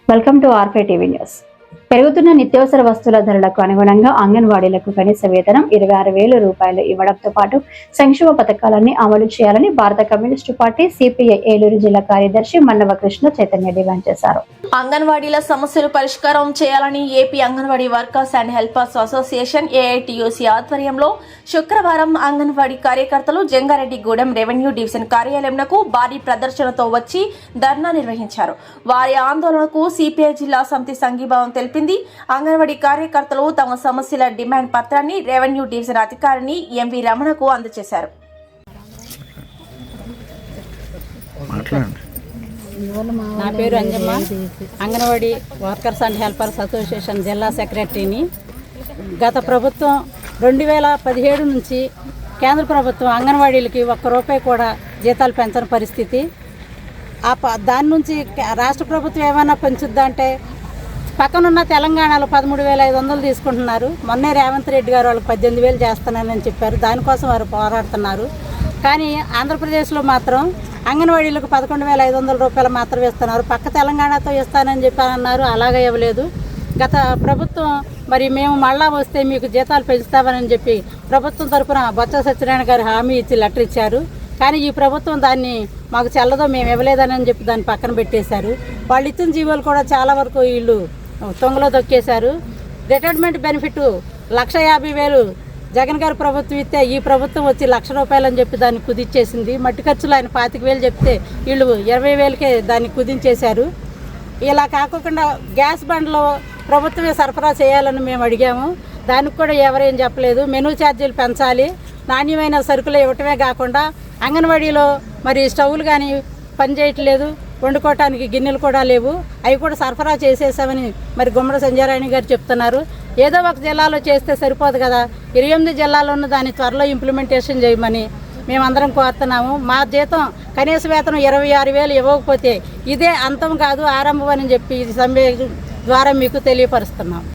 Welcome to R5 TV news. పెరుగుతున్న నిత్యావసర వస్తువుల ధరలకు అనుగుణంగా అంగన్వాడీలకు కనీస వేతనం 26,000 రూపాయలు ఇవ్వడంతో పాటు సంక్షేమ పథకాలన్నీ అమలు చేయాలని భారత కమ్యూనిస్టు పార్టీ సిపిఐ ఏలూరు జిల్లా కార్యదర్శి మన్నవ కృష్ణ చైతన్య డిమాండ్ చేశారు. అంగన్వాడీల సమస్యలు పరిష్కారం చేయాలని AP anganwadi workers and helpers association AITUC ఆధ్వర్యంలో శుక్రవారం అంగన్వాడీ కార్యకర్తలు జంగారెడ్డిగూడెం రెవెన్యూ డివిజన్ కార్యాలయంకు భారీ ప్రదర్శనతో వచ్చి ధర్నా నిర్వహించారు. వారి ఆందోళనకు సిపిఐ జిల్లా సమితి సంఘీభావం తెలిపింది. అంగన్వాడీ కార్యకర్తలు తమ సమస్యల డిమాండ్ పత్రాన్ని రెవెన్యూ డివిజన్ అధికారిని ఎంవి రమణకు అందజేశారు. నా పేరు Anjamma, anganwadi workers and helpers association జిల్లా సెక్రటరీని. గత ప్రభుత్వం 2017 నుంచి కేంద్ర ప్రభుత్వం అంగన్వాడీలకి ₹1 కూడా జీతాలు పెంచని పరిస్థితి. దాని నుంచి రాష్ట్ర ప్రభుత్వం ఏమైనా పెంచుద్దా అంటే పక్కనున్న తెలంగాణలో 13,500 తీసుకుంటున్నారు. మొన్నే రేవంత్ రెడ్డి గారు వాళ్ళకి 18,000 చేస్తానని చెప్పారు. దానికోసం వారు పోరాడుతున్నారు. కానీ ఆంధ్రప్రదేశ్లో మాత్రం అంగన్వాడీలకు 11,500 రూపాయలు మాత్రం ఇస్తున్నారు. పక్క తెలంగాణతో ఇస్తానని చెప్పారన్నారు, అలాగే ఇవ్వలేదు. గత ప్రభుత్వం మరి మేము మళ్ళా వస్తే మీకు జీతాలు పెంచుతామని చెప్పి ప్రభుత్వం తరఫున బొత్స సత్యనారాయణ గారు హామీ ఇచ్చి లెటర్ ఇచ్చారు. కానీ ఈ ప్రభుత్వం దాన్ని మాకు చెల్లదో, మేము ఇవ్వలేదని చెప్పి దాన్ని పక్కన పెట్టేశారు. వాళ్ళు ఇచ్చిన జీవోలు కూడా చాలా వరకు వీళ్ళు తొంగలో దొక్కేశారు. రిటైర్మెంట్ బెనిఫిట్ 1,50,000 జగన్ గారి ప్రభుత్వం ఇస్తే ఈ ప్రభుత్వం వచ్చి ₹1,00,000 అని చెప్పి దాన్ని కుదించేసింది. మట్టి ఖర్చులు ఆయన 25,000 చెప్తే వీళ్ళు 20,000కే దాన్ని కుదించేశారు. ఇలా కాకుండా గ్యాస్ బండ్లో ప్రభుత్వమే సరఫరా చేయాలని మేము అడిగాము. దానికి కూడా ఎవరేం చెప్పలేదు. మెనూ ఛార్జీలు పెంచాలి, నాణ్యమైన సరుకులు ఇవ్వటమే కాకుండా అంగన్వాడీలో మరి స్టవ్లు కానీ పనిచేయట్లేదు, వండుకోవటానికి గిన్నెలు కూడా లేవు, అవి కూడా సరఫరా చేసేసామని మరి గుమ్మడి సంజయరాణి గారు చెప్తున్నారు. ఏదో ఒక జిల్లాలో చేస్తే సరిపోదు కదా, 28 జిల్లాలో ఉన్న దాన్ని త్వరలో ఇంప్లిమెంటేషన్ చేయమని మేమందరం కోరుతున్నాము. మా జీతం కనీస వేతనం 26,000 ఇవ్వకపోతే ఇదే అంతం కాదు, ఆరంభం అని చెప్పి ఈ సమ్మె ద్వారా మీకు తెలియపరుస్తున్నాం.